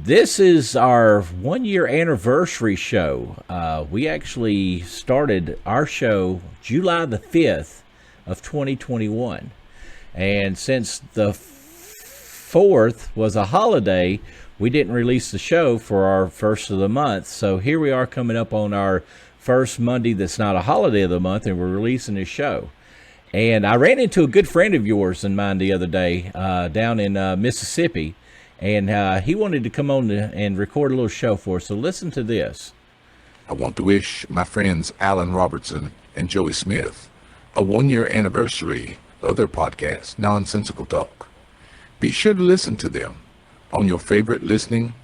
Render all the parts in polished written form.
This is our 1-year anniversary show. We actually started our show July the 5th of 2021. And since the 4th was a holiday, we didn't release the show for our first of the month. So here we are coming up on our first Monday that's not a holiday of the month, and we're releasing this show. And I ran into a good friend of yours and mine the other day down in Mississippi. And he wanted to come on and record a little show for us. So listen to this. I want to wish my friends Alan Robertson and Joey Smith a 1-year anniversary of their podcast, Nonsensical Talk. Be sure to listen to them on your favorite listening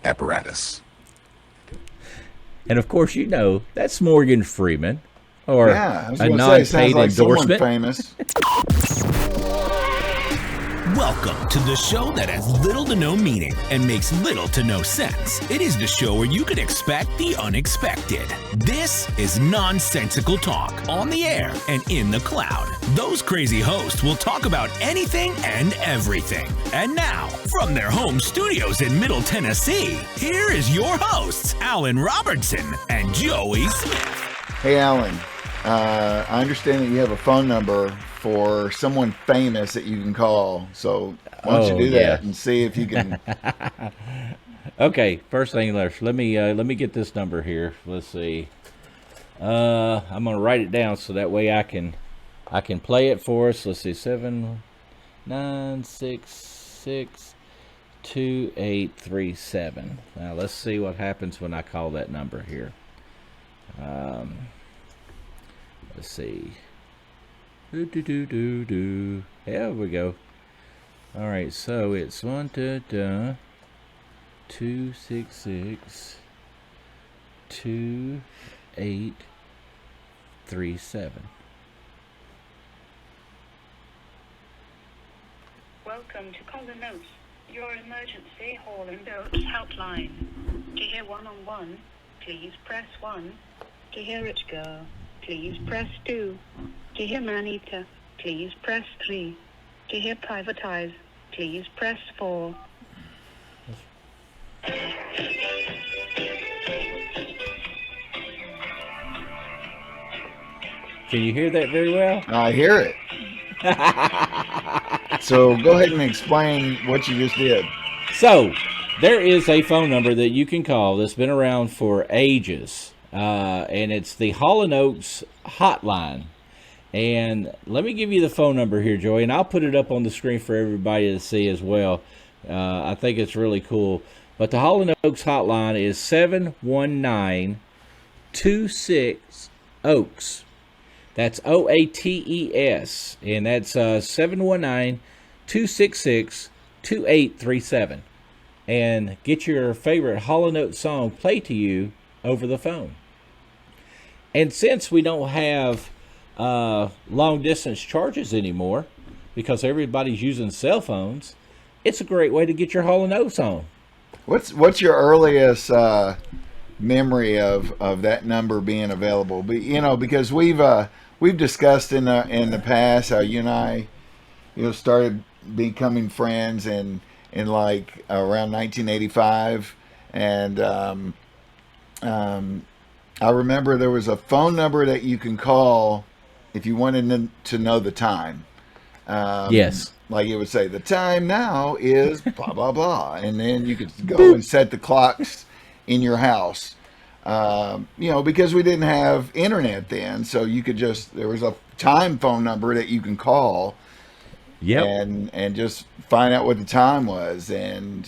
apparatus. And of course, you know, that's Morgan Freeman, or a non-paid endorsement. Famous. Welcome to the show that has little to no meaning and makes little to no sense. It is the show where you can expect the unexpected. This is Nonsensical Talk, on the air and in the cloud. Those crazy hosts will talk about anything and everything. And now, from their home studios in Middle Tennessee, here is your hosts, Alan Robertson and Joey Smith. Hey, Alan. I understand that you have a phone number for someone famous that you can call. So why don't you do that and see if you can. Okay, first thing, let me get this number here. Let's see. I'm gonna write it down so that way I can play it for us. Let's see, 796628837. Now let's see what happens when I call that number here. Let's see. There we go. All right, so it's 1-266-2837. Welcome to Call the Notes, your emergency Holland Hotline. To hear one-on-one, please press 1. To hear Rich Girl, please press 2. To hear Man-Eater, please press 3. To hear Privatize, please press 4. Can you hear that very well? I hear it. So go ahead and explain what you just did. So there is a phone number that you can call that's been around for ages. And it's the Holland Hotline. And let me give you the phone number here, Joey, and I'll put it up on the screen for everybody to see as well. I think it's really cool. But the Holland Hotline is 719-26-OAKS. That's OATES, and that's 719-266-2837. And get your favorite Holland song played to you over the phone. And since we don't have long distance charges anymore, because everybody's using cell phones, it's a great way to get your Hall & Oates on. What's your earliest memory of that number being available? But, you know, because we've discussed in the past how you and I, you know, started becoming friends in like around 1985, and I remember there was a phone number that you can call if you wanted to know the time. Yes. Like it would say, the time now is blah, blah, blah. And then you could go and set the clocks in your house. You know, because we didn't have internet then. So you could there was a time phone number that you can call. Yep. And just find out what the time was. And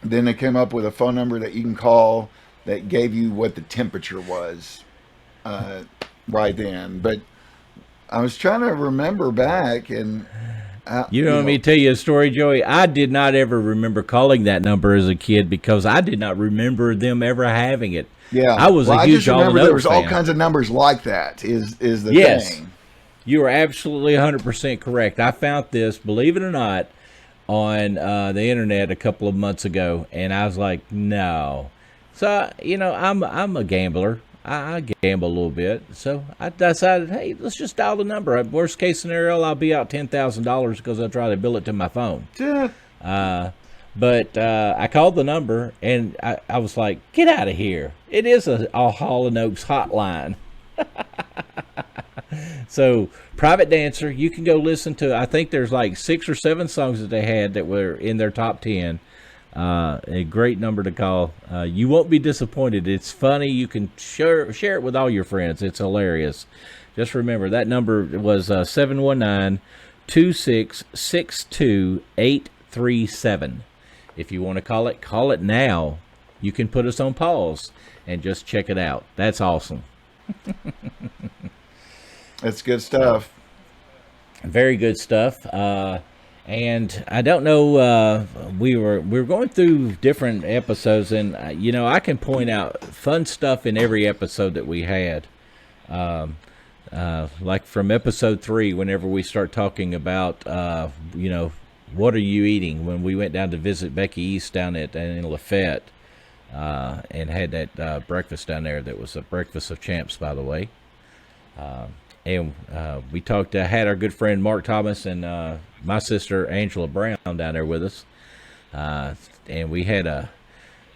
then they came up with a phone number that you can call that gave you what the temperature was right then. But I was trying to remember back, and you know, let me tell you a story, Joey. I did not ever remember calling that number as a kid because I did not remember them ever having it. Yeah, I was a huge All there was fan. all kinds of numbers like that. Is the yes. thing? You are absolutely 100% correct. I found this, believe it or not, on the internet a couple of months ago, and I was like, no. So, you know, I'm a gambler. I gamble a little bit. So I decided, hey, let's just dial the number. Worst case scenario, I'll be out $10,000 because I'll try to bill it to my phone. Yeah. But I called the number, and I was like, get out of here. It is a Holland Oaks hotline. So, Private Dancer, you can go listen to, I think there's like 6 or 7 songs that they had that were in their top 10. A great number to call. You won't be disappointed. It's funny. You can share it with all your friends. It's hilarious. Just remember, that number was 719-2662-837. If you want to call it now. You can put us on pause and just check it out. That's awesome. That's good stuff. Very good stuff. And I don't know, we were going through different episodes, and I can point out fun stuff in every episode that we had. Like from episode 3, whenever we start talking about, what are you eating? When we went down to visit Becky East down in Lafayette, and had that breakfast down there. That was a breakfast of champs, by the way. And we talked. Had our good friend Mark Thomas and my sister Angela Brown down there with us, and we had a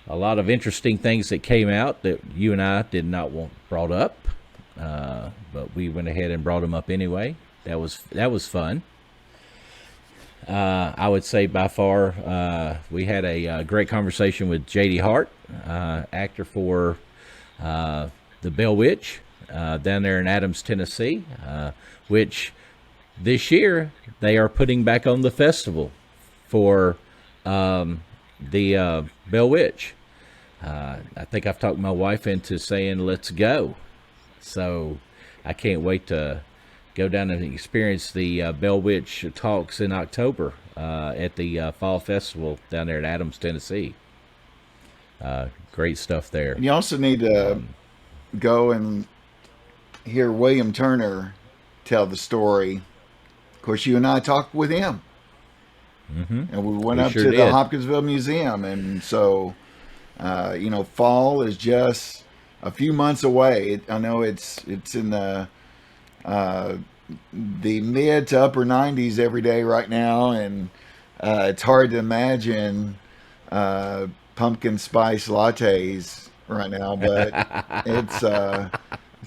lot of interesting things that came out that you and I did not want brought up, but we went ahead and brought them up anyway. That was fun. I would say by far we had a great conversation with J.D. Hart, actor for The Bell Witch. Down there in Adams, Tennessee, which this year they are putting back on the festival for the Bell Witch. I think I've talked my wife into saying let's go. So I can't wait to go down and experience the Bell Witch talks in October at the Fall Festival down there in Adams, Tennessee. Great stuff there. You also need to go and hear William Turner tell the story. Of course, you and I talked with him, and we went up to the Hopkinsville Museum, and so fall is just a few months away. I know it's in the mid to upper 90s every day right now, and it's hard to imagine pumpkin spice lattes right now, but it's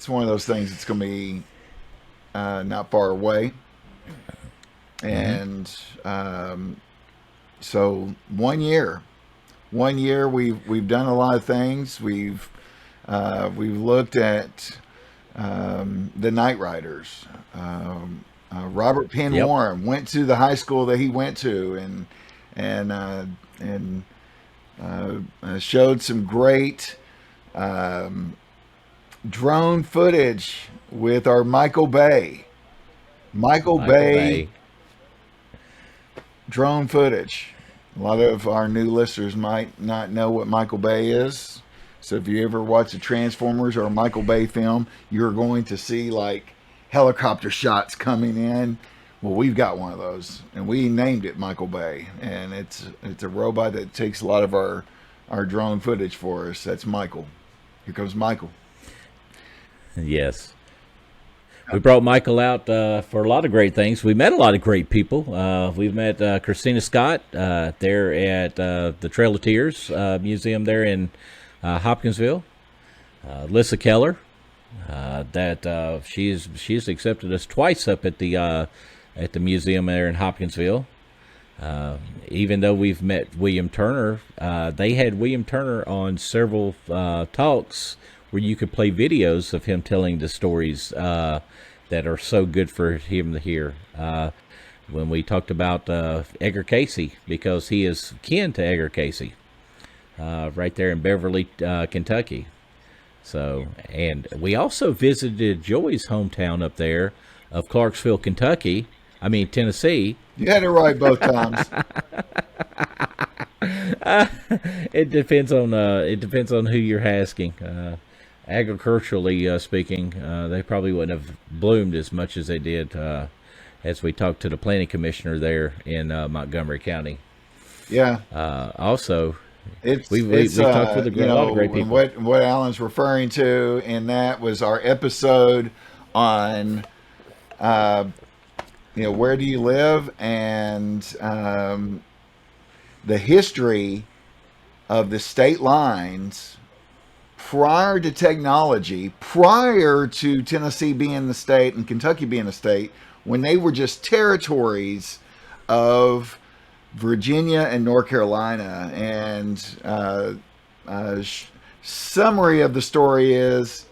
one of those things that's going to be not far away. And so 1 year we've done a lot of things. We've looked at the Night Riders. Robert Penn Warren went to the high school that he went to, and showed some great drone footage with our Michael Bay drone footage. A lot of our new listeners might not know what Michael Bay is. So if you ever watch a Transformers or a Michael Bay film, you're going to see like helicopter shots coming in. Well, we've got one of those, and we named it Michael Bay, and it's a robot that takes a lot of our drone footage for us. That's Michael. Here comes Michael. Yes. We brought Michael out for a lot of great things. We met a lot of great people. We've met Christina Scott there at the Trail of Tears Museum there in Hopkinsville. Lissa Keller, that she's accepted us twice up at the museum there in Hopkinsville. Even though we've met William Turner, they had William Turner on several talks where you could play videos of him telling the stories that are so good for him to hear. When we talked about Edgar Casey, because he is kin to Edgar Casey, right there in Beverly, Kentucky. So, and we also visited Joey's hometown up there of Clarksville, Tennessee. You had it right both times. It depends on who you're asking. Agriculturally speaking, they probably wouldn't have bloomed as much as they did as we talked to the planning commissioner there in Montgomery County. Yeah. Also, we talked with a lot of great people. What Alan's referring to in that was our episode on where do you live, and the history of the state lines prior to technology, prior to Tennessee being the state and Kentucky being the state, when they were just territories of Virginia and North Carolina. And summary of the story is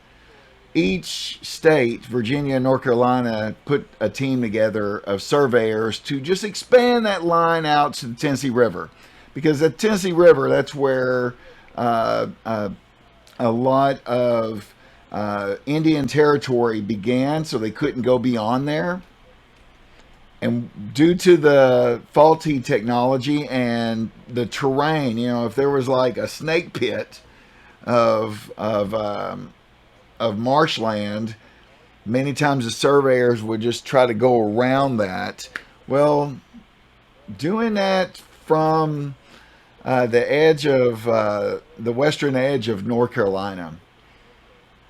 each state, Virginia and North Carolina, put a team together of surveyors to just expand that line out to the Tennessee River. Because at Tennessee River, that's where a lot of Indian territory began, so they couldn't go beyond there. And due to the faulty technology and the terrain, if there was like a snake pit of marshland, many times the surveyors would just try to go around that. Well, doing that from the edge of the western edge of North Carolina,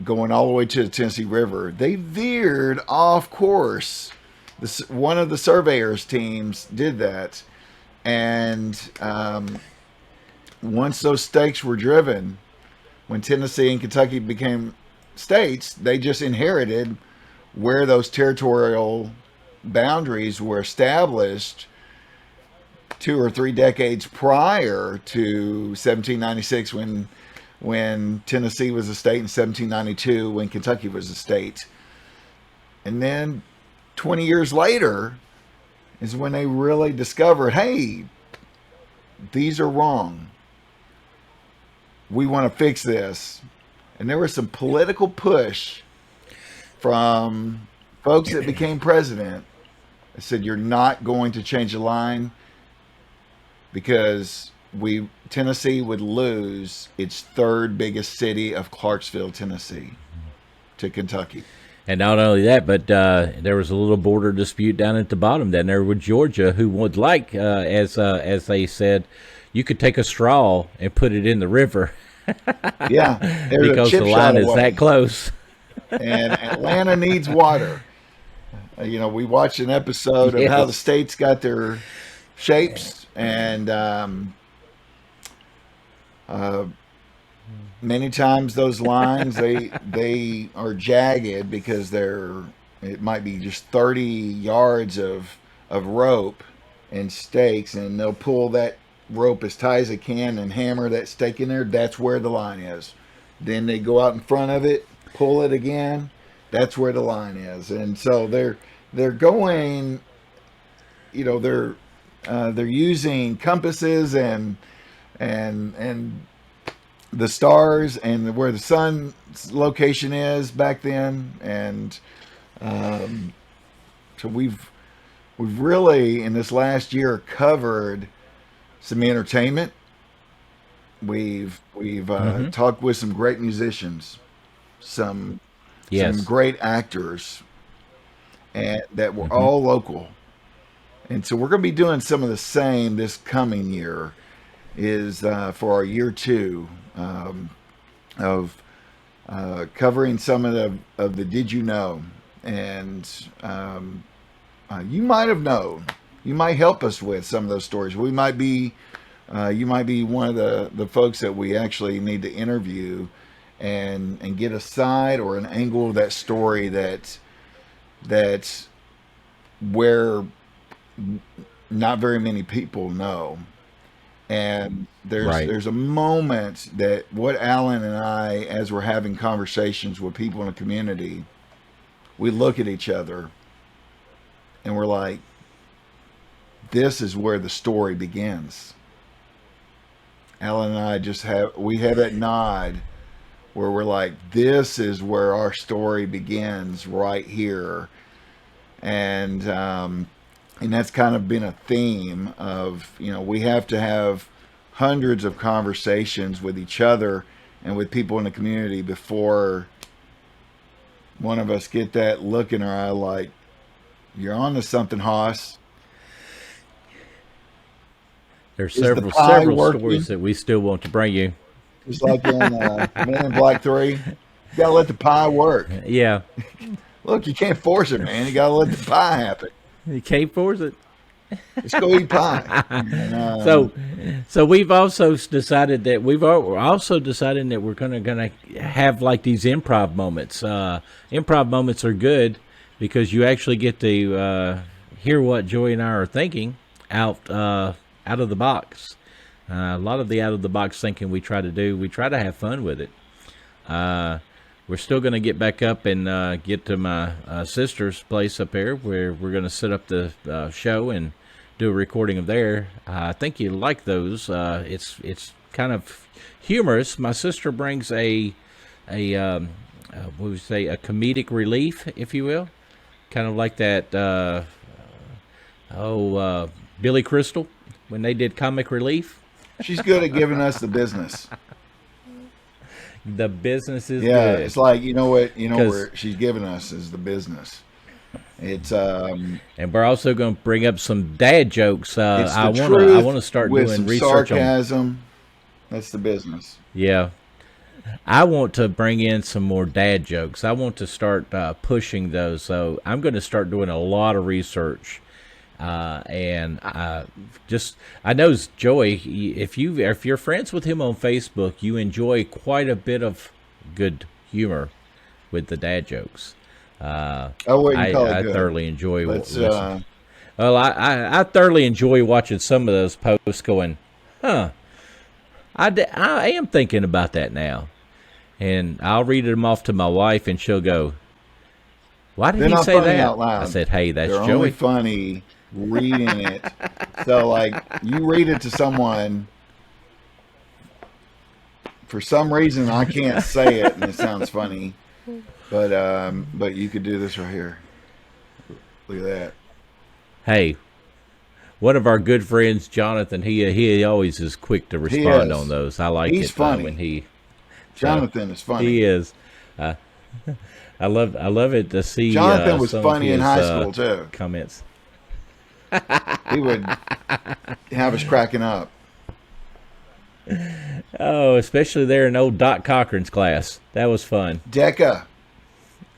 going all the way to the Tennessee River, they veered off course. One of the surveyors teams did that, and once those stakes were driven, when Tennessee and Kentucky became states, they just inherited where those territorial boundaries were established 2 or 3 decades prior to 1796, when Tennessee was a state, and 1792 when Kentucky was a state. And then 20 years later is when they really discovered, hey, these are wrong. We want to fix this. And there was some political push from folks that became president that said, you're not going to change the line, because Tennessee would lose its 3rd biggest city of Clarksville, Tennessee, to Kentucky. And not only that, but there was a little border dispute down at the bottom down there with Georgia, who would like, as they said, you could take a straw and put it in the river. Yeah, because the line is that close. And Atlanta needs water. We watched an episode of how the states got their shapes, and many times those lines they are jagged because it might be just 30 yards of rope and stakes, and they'll pull that rope as tight as they can and hammer that stake in there. That's where the line is. Then they go out in front of it, pull it again. That's where the line is. And so they're going, they're using compasses and the stars and where the sun's location is back then. And so we've really in this last year covered some entertainment. We've talked with some great musicians, some great actors, and that were all local. And so we're going to be doing some of the same this coming year, is for our year 2 of covering some of the Did You Know? And you might have known. You might help us with some of those stories. We might be, you might be one of the folks that we actually need to interview and get a side or an angle of that story that's where not very many people know. And there's a moment that what Alan and I, as we're having conversations with people in the community, we look at each other and we're like, this is where the story begins. Alan and I we have that nod where we're like, this is where our story begins, right here. And that's kind of been a theme of, we have to have hundreds of conversations with each other and with people in the community before one of us get that look in our eye like, you're on to something, Hoss. There's several stories that we still want to bring you. Just like in Men in Black 3. You got to let the pie work. Yeah. Look, you can't force it, man. You got to let the pie happen. You can't force it. Let's go eat pie. And, So we've also decided that we're gonna have like these improv moments. Improv moments are good because you actually get to hear what Joy and I are thinking out of the box. A lot of the out of the box thinking we try to have fun with it. We're still going to get back up and get to my sister's place up there where we're going to set up the show and do a recording of there. I think you like those. It's kind of humorous. My sister brings what would we say, a comedic relief, if you will, kind of like that. Billy Crystal when they did comic relief. she's good at giving us the business. The business is Yeah, good. it's like, you know what, 'Cause- where she's giving us is the business. It's And we're also going to bring up some dad jokes. it's the I truth want to start with doing some research on. sarcasm. That's the business. Yeah, I want to bring in some more dad jokes. I want to start pushing those. So I'm going to start doing a lot of research. And I know Joey. If you're friends with him on Facebook, you enjoy quite a bit of good humor with the dad jokes. I wouldn't call it I good. thoroughly enjoy. Let's, Well, I thoroughly enjoy watching some of those posts. Going, huh? I am thinking about that now, and I'll read them off to my wife, and she'll go, "Why did They're he not say funny that?" out loud. I said, "Hey, that's They're Joey." only funny reading it. So, like, you read it to someone, for some reason I can't say it, and it sounds funny. But you could do this right here. Look at that. Hey, one of our good friends, Jonathan, he always is quick to respond is. on those. I like He's it funny. when he. Jonathan is funny. He is. I love it to see. Jonathan was some of funny in his, high school too. Comments. He would have us cracking up. Oh, especially there in old Doc Cochran's class. That was fun. DECA,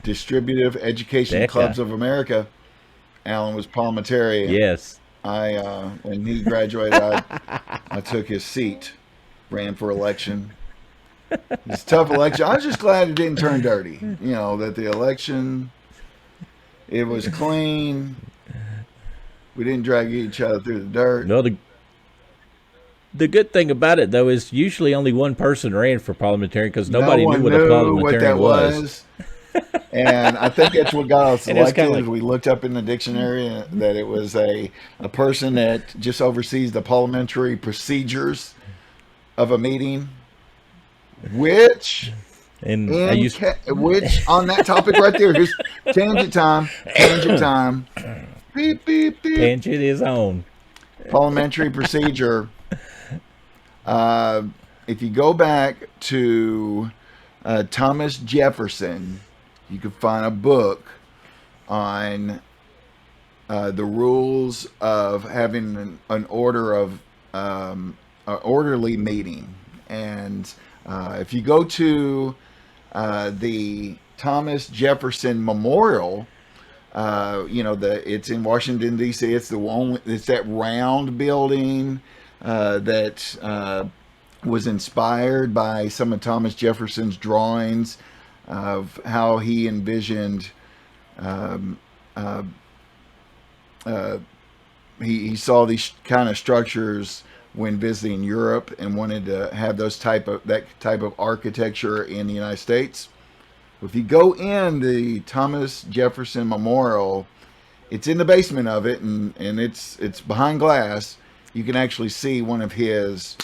Distributive Education DECA. Clubs of America. Alan was parliamentarian. Yes. When he graduated, I took his seat, ran for election. It's a tough election. I was just glad it didn't turn dirty. You know, that the election, it was clean. We didn't drag each other through the dirt. No, the good thing about it though is usually only one person ran for parliamentarian because nobody No one knew what a what parliamentarian that was. And I think that's what got us And it's selected. kinda like- We looked up in the dictionary that it was a person that just oversees the parliamentary procedures of a meeting, which And I used which on that topic right there, here's tangent time. Beep, beep, beep. tangent is on. Parliamentary procedure. If you go back to Thomas Jefferson, you could find a book on the rules of having an orderly meeting. And if you go to the Thomas Jefferson Memorial, it's in Washington D.C. It's that round building that was inspired by some of Thomas Jefferson's drawings of how he envisioned. He saw these kind of structures when visiting Europe and wanted to have that type of architecture in the United States. If you go in the Thomas Jefferson Memorial, it's in the basement of it, and it's behind glass. You can actually see one of his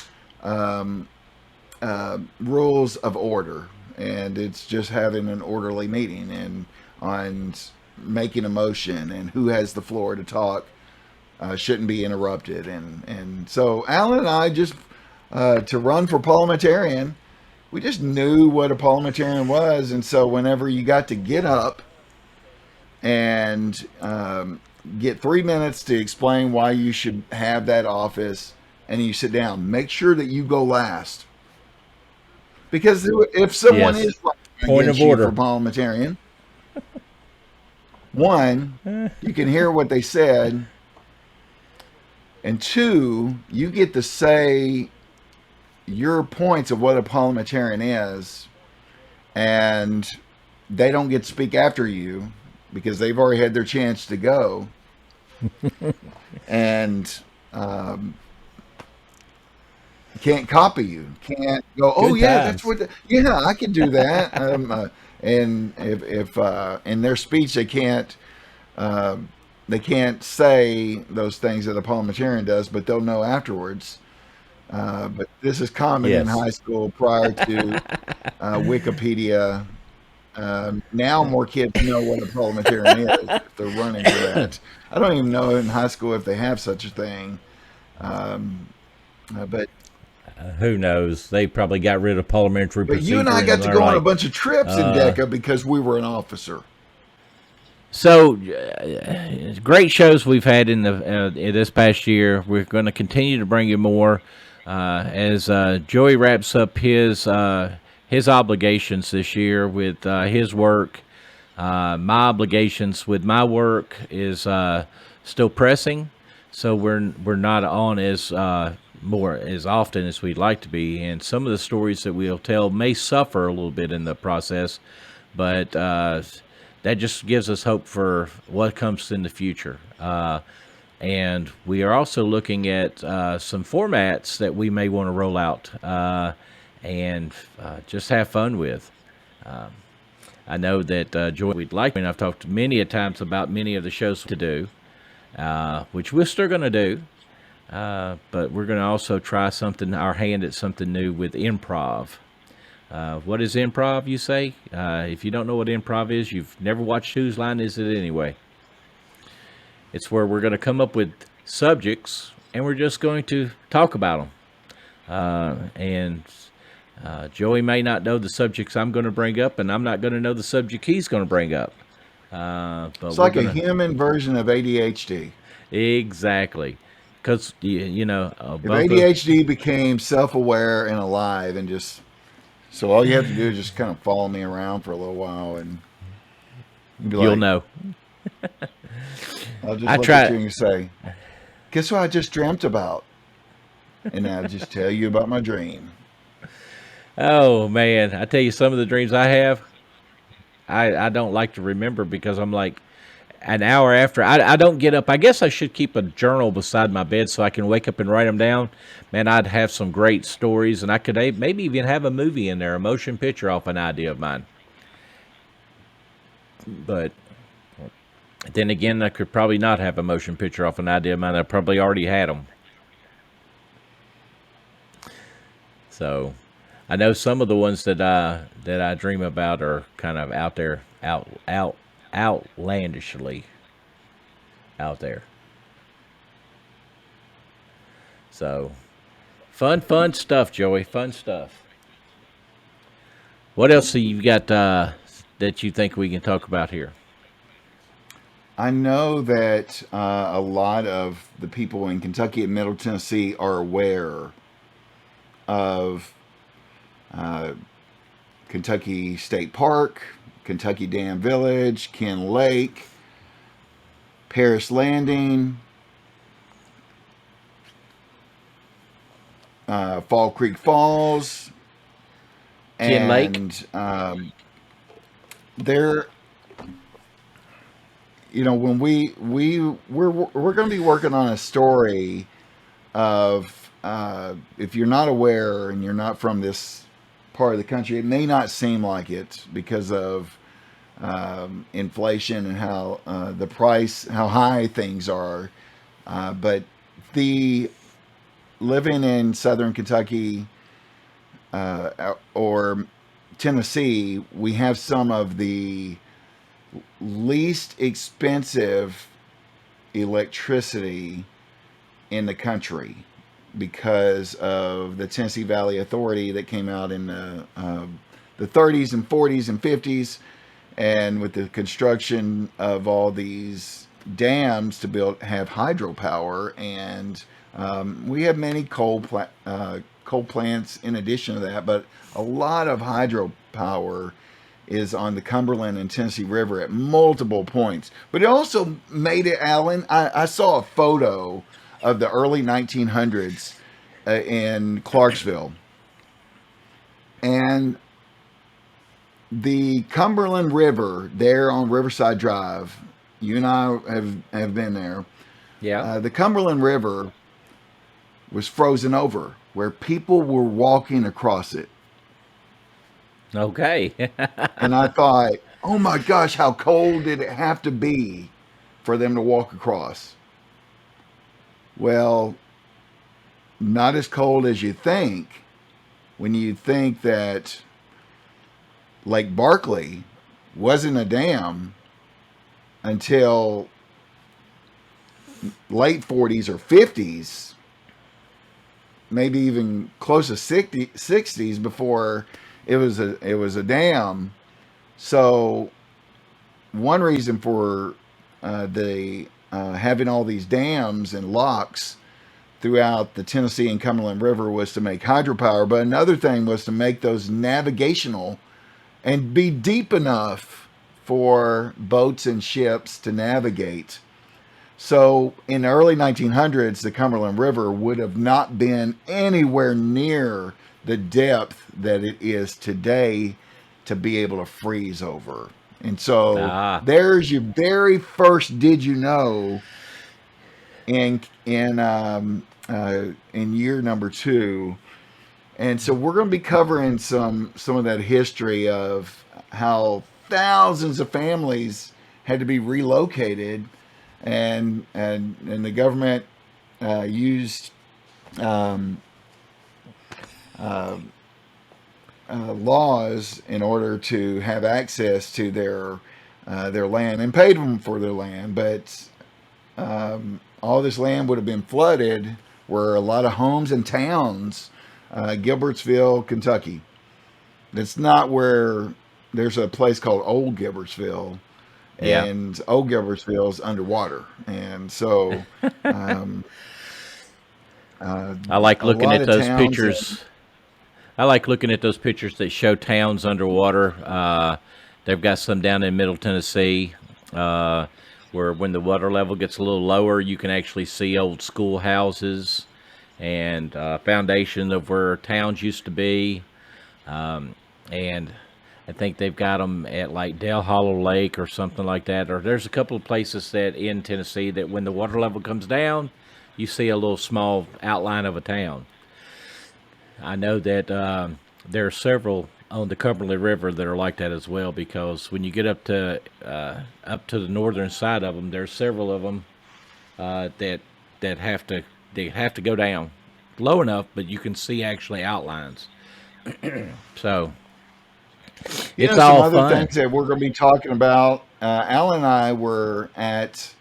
rules of order, and it's just having an orderly meeting and on making a motion and who has the floor to talk shouldn't be interrupted. And so Alan and I just to run for parliamentarian, we just knew what a parliamentarian was. And so whenever you got to get up and get 3 minutes to explain why you should have that office, and you sit down, make sure that you go last. Because if someone Yes. is Point of against you order. for parliamentarian, one, you can hear what they said, And two, you get to say your points of what a parliamentarian is, and they don't get to speak after you because they've already had their chance to go. And can't copy you. Can't go, oh Good yeah, times. that's what. Yeah, I can do that. And if in their speech they can't say those things that a parliamentarian does, but they'll know afterwards. But this is common in Yes. high school prior to Wikipedia. Now more kids know what a parliamentarian is if they're running for that. I don't even know in high school if they have such a thing. But Who knows? They probably got rid of parliamentary you and I procedure, got and to they're go on a like, bunch of trips in DECA because we were an officer. so great shows we've had in this past year. We're going to continue to bring you more as Joey wraps up his obligations this year with his work. My obligations with my work is still pressing, so we're not on as more as often as we'd like to be, and some of the stories that we'll tell may suffer a little bit in the process, but that just gives us hope for what comes in the future. And we are also looking at some formats that we may want to roll out and just have fun with. I know that Joy we'd like, and I've talked many a times about many of the shows to do, which we're still going to do, but we're going to also try our hand at something new with improv. What is improv, you say? If you don't know what improv is, you've never watched Whose Line Is It Anyway? It's where we're going to come up with subjects, and we're just going to talk about them. And Joey may not know the subjects I'm going to bring up, and I'm not going to know the subject he's going to bring up. But It's like a human version of ADHD. Exactly. Because, you know, if ADHD became self-aware and alive and just... So all you have to do is just kind of follow me around for a little while, and you'll know. I'll just look at you and say, guess what I just dreamt about? And I'll just tell you about my dream. Oh, man. I tell you, some of the dreams I have, I don't like to remember because I'm like, an hour after, I don't get up. I guess I should keep a journal beside my bed so I can wake up and write them down. Man, I'd have some great stories, and I could maybe even have a movie in there, a motion picture off an idea of mine. But then again, I could probably not have a motion picture off an idea of mine. I probably already had them. So I know some of the ones that I dream about are kind of out there, outlandishly out there. So fun stuff, Joey. Fun stuff. What else have you got that you think we can talk about here? I know that a lot of the people in Kentucky and Middle Tennessee are aware of Kentucky State Park, Kentucky Dam Village, Ken Lake, Paris Landing, Fall Creek Falls, Ken Lake. They're, you know, when we're going to be working on a story of if you're not aware and you're not from this part of the country, it may not seem like it because of inflation and how the price, how high things are. But the living in Southern Kentucky or Tennessee, we have some of the least expensive electricity in the country because of the Tennessee Valley Authority that came out in the 30s and 40s and 50s, and with the construction of all these dams to have hydropower, and we have many coal plants in addition to that, but a lot of hydropower is on the Cumberland and Tennessee River at multiple points. But it also made it, Alan, I saw a photo of the early 1900s in Clarksville. And the Cumberland River there on Riverside Drive, you and I have been there. Yeah. The Cumberland River was frozen over where people were walking across it. Okay. And I thought, oh my gosh, how cold did it have to be for them to walk across? Well, not as cold as you think when you think that Lake Barkley wasn't a dam until late 40s or 50s, maybe even close to 60s before it was a dam. So one reason for the having all these dams and locks throughout the Tennessee and Cumberland River was to make hydropower, but another thing was to make those navigational and be deep enough for boats and ships to navigate. So in the early 1900s, the Cumberland River would have not been anywhere near the depth that it is today to be able to freeze over. And so there's your very first did you know in year number 2. And so we're going to be covering some of that history of how thousands of families had to be relocated, and the government used laws in order to have access to their land, and paid them for their land. But all this land would have been flooded, where a lot of homes and towns, Gilbertsville, Kentucky. That's not where. There's a place called Old Gilbertsville, and Old Gilbertsville is underwater, and so I like looking at those pictures. I like looking at those pictures that show towns underwater. They've got some down in Middle Tennessee, where when the water level gets a little lower, you can actually see old schoolhouses and foundation of where towns used to be. And I think they've got them at like Dale Hollow Lake or something like that. Or there's a couple of places that in Tennessee that when the water level comes down, you see a little small outline of a town. I know that there are several on the Cumberland River that are like that as well, because when you get up to the northern side of them, there's several of them that have to go down low enough, but you can see actually outlines. So it's all some other fun. things that we're going to be talking about. Alan and I were at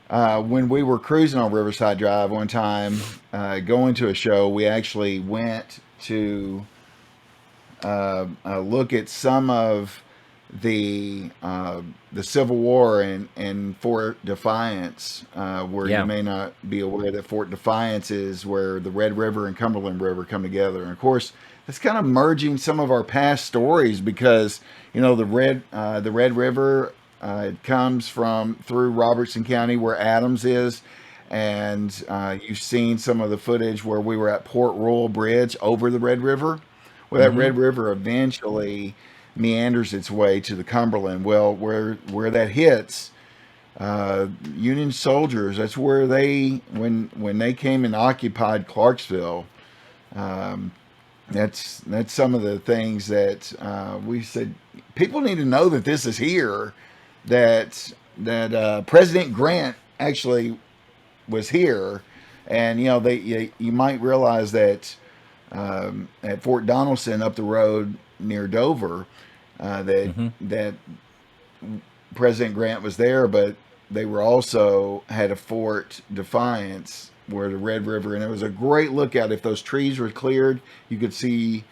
when we were cruising on Riverside Drive one time, going to a show. We actually went to look at some of the Civil War in Fort Defiance, where you may not be aware that Fort Defiance is where the Red River and Cumberland River come together. And of course, it's kind of merging some of our past stories, because the Red River it comes through Robertson County, where Adams is, and you've seen some of the footage where we were at Port Royal Bridge over the Red River. Well, that Red River eventually meanders its way to the Cumberland. Well, where that hits, Union soldiers, that's where when they came and occupied Clarksville. That's some of the things that we said people need to know, that this is here, that President Grant actually was here, and you might realize that at Fort Donelson up the road near Dover, that President Grant was there, but they were also had a Fort Defiance where the Red River, and it was a great lookout. If those trees were cleared, you could see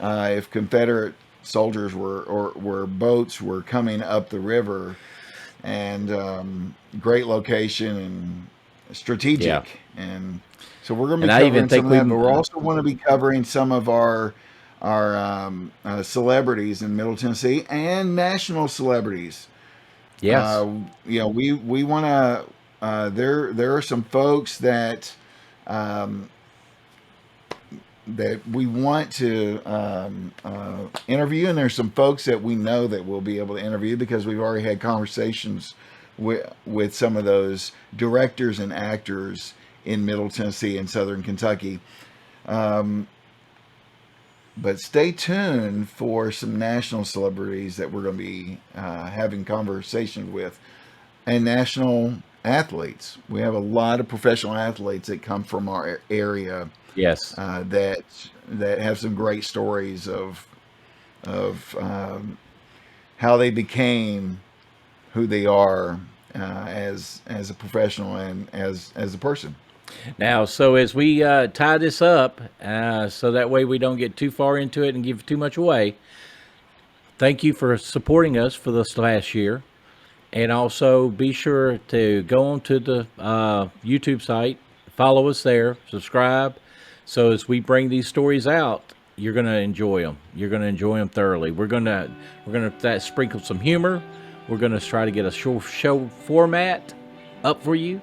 if Confederate soldiers were boats were coming up the river, and great location and strategic. And so we're going to be covering some of that, but we're also going to be covering some of our celebrities in Middle Tennessee and national celebrities. Yes. We want to there are some folks that that we want to interview, and there's some folks that we know that we'll be able to interview because we've already had conversations with some of those directors and actors in Middle Tennessee and Southern Kentucky. But stay tuned for some national celebrities that we're going to be having conversations with, and national athletes. We have a lot of professional athletes that come from our area. Yes. That have some great stories of how they became who they are as a professional and as a person. Now, so as we tie this up, so that way we don't get too far into it and give too much away, thank you for supporting us for this last year. And also be sure to go onto the YouTube site, follow us there, subscribe. So as we bring these stories out, you're going to enjoy them. You're going to enjoy them thoroughly. We're going to sprinkle some humor. We're going to try to get a show format up for you.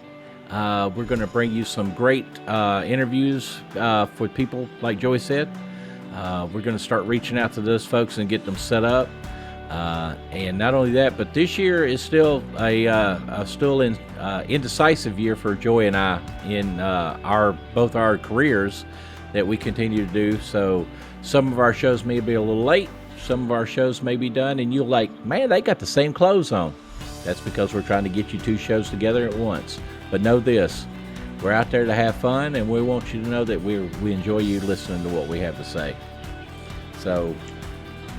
We're going to bring you some great interviews for people, like Joey said. We're going to start reaching out to those folks and get them set up. And not only that, but this year is still indecisive year for Joey and I in both our careers that we continue to do. So some of our shows may be a little late. Some of our shows may be done, and you're like, man, they got the same clothes on. That's because we're trying to get you two shows together at once. But know this, we're out there to have fun, and we want you to know that we enjoy you listening to what we have to say. So,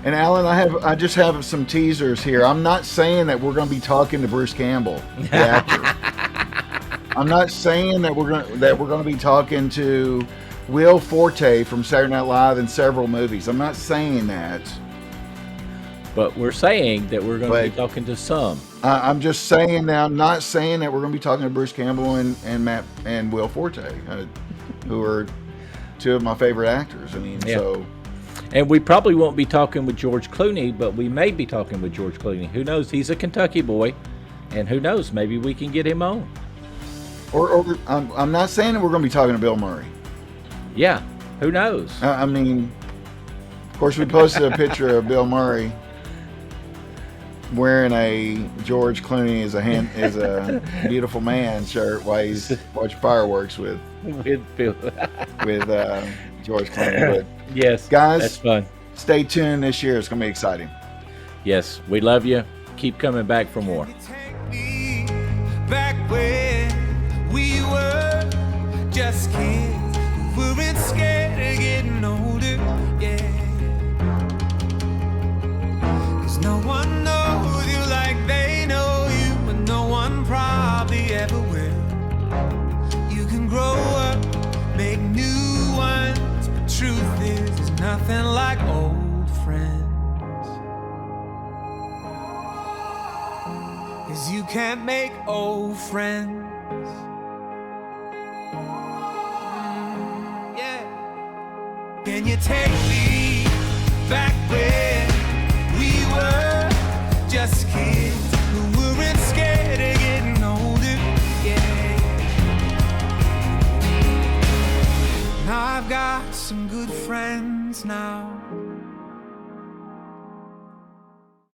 and Alan, I just have some teasers here. I'm not saying that we're going to be talking to Bruce Campbell, the actor. I'm not saying that we're going to be talking to Will Forte from Saturday Night Live in several movies. I'm not saying that. But we're saying that we're going to be talking to some. I'm just saying now. I'm not saying that we're going to be talking to Bruce Campbell and Matt and Will Forte, who are two of my favorite actors. I mean, yeah. So. And we probably won't be talking with George Clooney, but we may be talking with George Clooney. Who knows? He's a Kentucky boy, and who knows? Maybe we can get him on. Or I'm not saying that we're going to be talking to Bill Murray. Yeah. Who knows? I mean, of course, we posted a picture of Bill Murray wearing a George Clooney is a beautiful man shirt while he's watching fireworks with George Clooney. But yes, guys, that's fun. Stay tuned this year. It's going to be exciting. Yes, we love you. Keep coming back for more. Back when we were just kids, we weren't scared of getting older, yeah. 'Cause no one knows you like they know you, and no one probably ever will. You can grow up, make new ones, but truth is, there's nothing like old friends. 'Cause you can't make old friends. Yeah. Can you take me back when we were just kids who weren't scared of getting older? Yeah. Now I've got some good friends now.